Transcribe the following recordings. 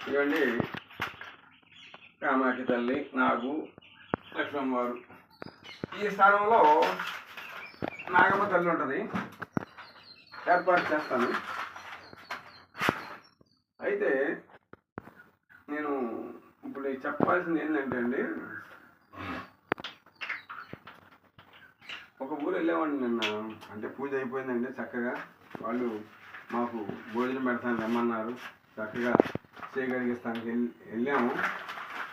ఇవ్వండి కామాక్షి తల్లి నాగు లక్ష్మమ్మవారు. ఈ స్థానంలో నాగమ్మ తల్లి ఉంటుంది. ఏర్పాటు చేస్తాను. అయితే నేను ఇప్పుడు చెప్పాల్సింది ఏంటంటే అండి, ఒక ఊరు వెళ్ళామండి నిన్న. అంటే పూజ అయిపోయిందండి చక్కగా. వాళ్ళు మాకు భోజనం పెడతాను రమ్మన్నారు. చక్కగా చేయగలిగిస్తానికి వెళ్ళాము.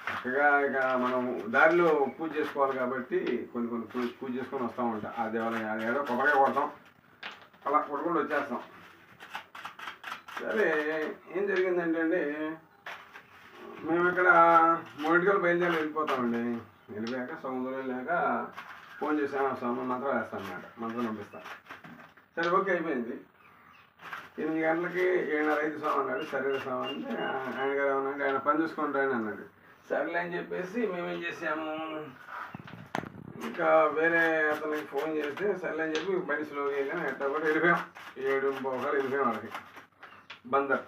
చక్కగా ఇక మనం దారిలో పూజ చేసుకోవాలి కాబట్టి కొన్ని పూజ చేసుకొని వస్తూ ఉంటాం. ఆ దేవాలయం ఏదో కొబ్బరిగా కొడతాం, అలా కొట్టుకుంటూ వచ్చేస్తాం. సరే ఏం జరిగిందంటే అండి, మేము ఇక్కడ 3 బయలుదేరి వెళ్ళిపోతామండి. వెళ్ళిపోయాక సముద్రం వెళ్ళాక ఫోన్ చేసాము, స్వామి మంత్రం వేస్తాను అన్నమాట. మంత్రం పంపిస్తాను. సరే ఓకే అయిపోయింది. 8 గంటలకి 7:30 స్వామి అన్నాడు. సరే స్వామి అంటే ఆయన గారు ఏమన్నాడు, ఆయన పని చూసుకుంటారని అన్నాడు. సరేలే అని చెప్పేసి మేమేం చేసాము, ఇంకా వేరే అతనికి ఫోన్ చేస్తే సరేలే అని చెప్పి బండి స్లోగా వెళ్ళాం. ఎట్లా కూడా వెళ్ళిపోయాం. 7:15 వెళ్ళిపోయాం వాళ్ళకి బందర్.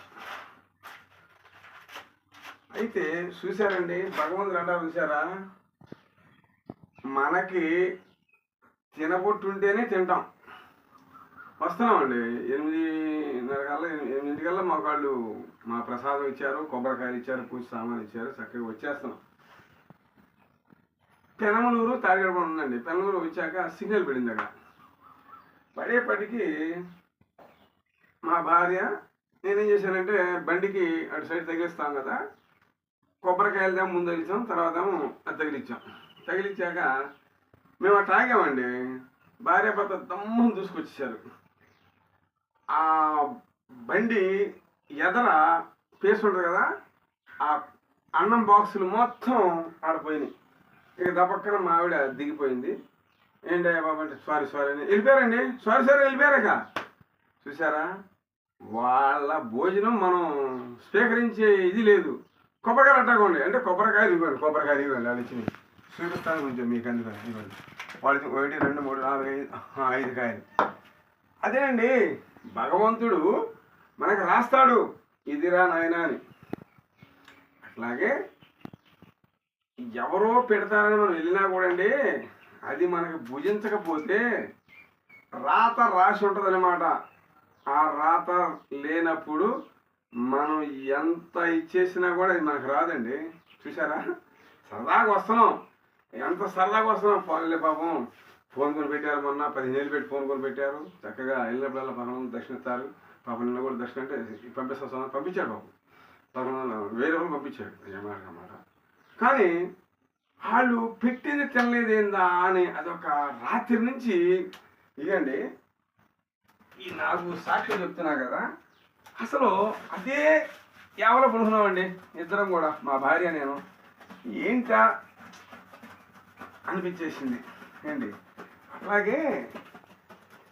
అయితే చూశారండి, భగవంతుడు అంటారు చూసారా, మనకి తినబొట్టుంటేనే తింటాం. వస్తున్నామండి 8:30 మా వాళ్ళు మా ప్రసాదం ఇచ్చారు, కొబ్బరికాయలు ఇచ్చారు, పూజ సామాన్లు ఇచ్చారు. చక్కగా వచ్చేస్తున్నాం. పెనమలూరు తాడిగడప ఉందండి. పెనమలూరు వచ్చాక సిగ్నల్ పడింది. అక్కడ పడేపటికి మా భార్య నేనేం చేశానంటే, బండికి అటు సైడ్ తగిలిస్తాం కదా, కొబ్బరికాయలు దాకా ముందు తగిలించాం, తర్వాత అది తగిలిచ్చాక మేము అటు తాగామండి. భార్య భర్త దమ్మని దూసుకొచ్చేసారు. ఆ బండి ఎదర పేసి ఉంటుంది కదా, ఆ అన్నం బాక్సులు మొత్తం ఆడిపోయినాయి. ఇక దపక్కన మా ఆవిడ దిగిపోయింది. ఏంటయ్యా బాబు అంటే సారీ అని వెళ్ళిపోయారండి. సారీ వెళ్ళిపోయారక. చూసారా, వాళ్ళ భోజనం మనం స్వీకరించే ఇది లేదు. కొబ్బరికాయలు అట్టాకోండి అంటే కొబ్బరికాయలు ఇవ్వండి వాళ్ళు ఇచ్చినాయి చూపిస్తాను కొంచెం మీకు. అందుకని ఇవ్వండి వాళ్ళకి 1 2 3 4 5 కాయలు. అదేనండి, భగవంతుడు మనకు రాస్తాడు ఇదిరా నాయనా అని. అట్లాగే ఎవరో పెడతారని మనం వెళ్ళినా కూడా అండి, అది మనకు భుజించకపోతే రాత రాసి ఉంటుంది అన్నమాట. ఆ రాత లేనప్పుడు మనం ఎంత ఇచ్చేసినా కూడా అది మనకు రాదండి. చూసారా, సరదాగా వస్తున్నాం, ఎంత సరదాగా వస్తున్నాం. ఫోన్లే పాపం ఫోన్ కొని పెట్టారు. మొన్న 15 పెట్టి ఫోన్ కొని పెట్టారు. చక్కగా వెళ్ళినప్పుడల్లా పక్కన దర్శనిస్తారు. పాపం నిన్న కూడా దర్శనం అంటే పంపిస్తాను పంపించాడు. పాపం పక్కన వేరే వాళ్ళు పంపించాడు అన్నమాట. కానీ వాళ్ళు పెట్టింది తినలేదేందా అని అదొక రాత్రి నుంచి ఇదండి. ఈ నాకు సాక్ష్యం చెప్తున్నా కదా, అసలు అదే కేవలం పడుతున్నామండి ఇద్దరం కూడా, మా భార్య నేను. ఏంటా అనిపించేసింది ఏంటి. అట్లాగే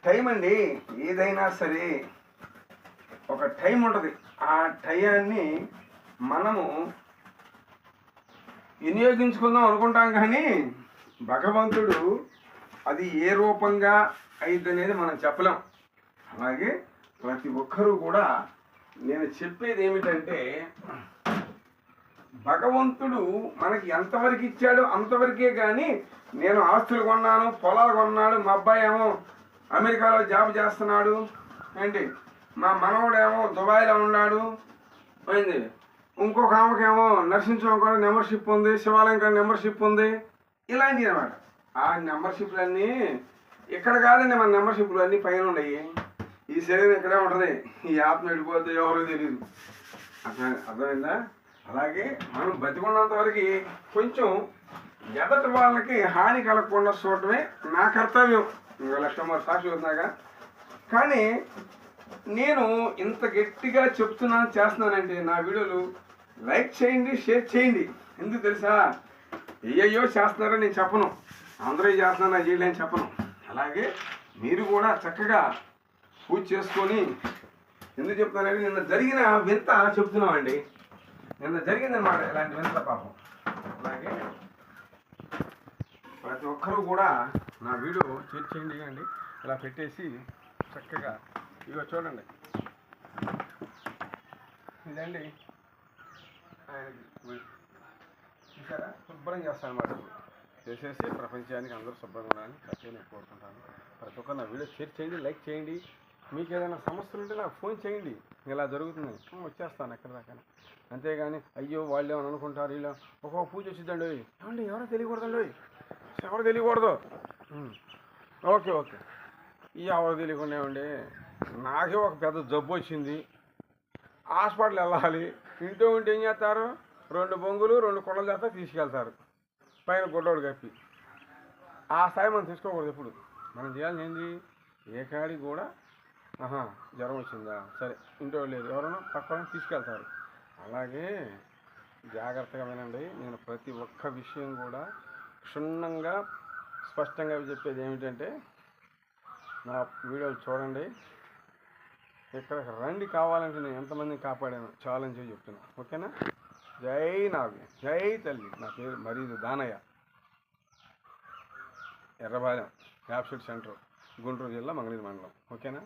టైం అండి, ఏదైనా సరే ఒక టైం ఉంటుంది. ఆ టయాన్ని మనము వినియోగించుకుందాం అనుకుంటాం, కానీ భగవంతుడు అది ఏ రూపంగా అయింది అనేది మనం చెప్పలేం. అలాగే ప్రతి ఒక్కరూ కూడా నేను చెప్పేది ఏమిటంటే, భగవంతుడు మనకి ఎంతవరకు ఇచ్చాడో అంతవరకే. కానీ నేను ఆస్తులు కొన్నాను, పొలాలు కొన్నాడు, మా అబ్బాయి ఏమో అమెరికాలో జాబ్ చేస్తున్నాడు ఏంటి, మా మనవడేమో దుబాయ్లో ఉన్నాడు అయింది, ఇంకొక ఆమెకేమో నర్సింగ్ కూడా మెంబర్షిప్ ఉంది, శివాలయం కూడా మెంబర్షిప్ ఉంది, ఇలాంటివి అనమాట. ఆ మెంబర్షిప్లన్నీ ఇక్కడ కాదండి, మన మెంబర్షిప్లు అన్నీ పైన ఉన్నాయి. ఈ శరీరం ఇక్కడే ఉంటుంది, ఈ ఆత్మ వెళ్ళిపోతే ఎవరో తెలియదు. అర్థమైందా? అలాగే మనం బతికున్నంత వరకు కొంచెం ఎదటి వాళ్ళకి హాని కలగకుండా చూడటమే నా కర్తవ్యం. ఇంకా లక్ష్మమ్మ సాక్షి అవుతున్నాగా. కానీ నేను ఇంత గట్టిగా చెప్తున్నాను, చేస్తున్నానంటే నా వీడియోలు లైక్ చేయండి, షేర్ చేయండి. ఎందుకు తెలుసా, అయ్యయ్యో చేస్తున్నారని నేను చెప్పను, అందరూ చేస్తున్నా చేయలేని చెప్పను. అలాగే మీరు కూడా చక్కగా పూజ చేసుకొని, ఎందుకు చెప్తున్నానంటే నిన్న జరిగిన వింత చెప్తున్నామండి. నిన్న జరిగిందనమాట ఇలాంటి వింత పాపం. అలాగే ప్రతి ఒక్కరూ కూడా నా వీడియో షేర్ చేయండి అండి. ఇలా పెట్టేసి చక్కగా ఇగో చూడండి, ఇదండి ఆయనకి చూసారా శుభ్రం చేస్తాను అన్నమాట. చేసేసి ప్రపంచానికి అందరూ శుభ్రంగా ఉండాలని ప్రతి నేను కోరుకుంటాను. ప్రతి ఒక్కరు నా వీడియో షేర్ చేయండి, లైక్ చేయండి. మీకు ఏదైనా సమస్యలు ఉంటే నాకు ఫోన్ చేయండి. ఇలా జరుగుతుంది వచ్చేస్తాను ఎక్కడ దాకా. అంతేగాని అయ్యో వాళ్ళు ఏమని అనుకుంటారు ఇలా ఒక్కొక్క పూజ వచ్చిందండి ఏమండి ఎవరో తెలియకూడదండి, ఎవరు తెలియకూడదు. ఓకే ఓకే ఎవరు తెలియకుండా ఏమండి నాకే ఒక పెద్ద జబ్బు వచ్చింది, హాస్పిటల్ వెళ్ళాలి. ఇంట్లో ఉంటే ఏం చేస్తారు, 2 బొంగులు 2 కుండలు చేస్తా తీసుకెళ్తారు పైన గుడ్డోడు కప్పి. ఆ స్థాయి మనం తీసుకోకూడదు ఎప్పుడు. మనం చేయాల్సింది ఏంది, ఏ కాడికి కూడా జ్వరం వచ్చిందా సరే ఇంట్లో లేదు ఎవరైనా పక్కన తీసుకెళ్తారు. అలాగే జాగ్రత్తగా వినండి. నేను ప్రతి ఒక్క విషయం కూడా క్షుణ్ణంగా స్పష్టంగా చెప్పేది ఏమిటంటే నా వీడియోలు చూడండి. ఇక్కడ రండి కావాలంటే నేను ఎంతమందిని కాపాడాను ఛాలెంజ్ చెప్తున్నా. ఓకేనా? జై నాగు, జై తల్లి. నా పేరు మరీదు దానయ్య, ఎర్రబాలెం యాప్సెట్ సెంటర్, గుంటూరు జిల్లా, మంగళగిరి మండలం. ఓకేనా?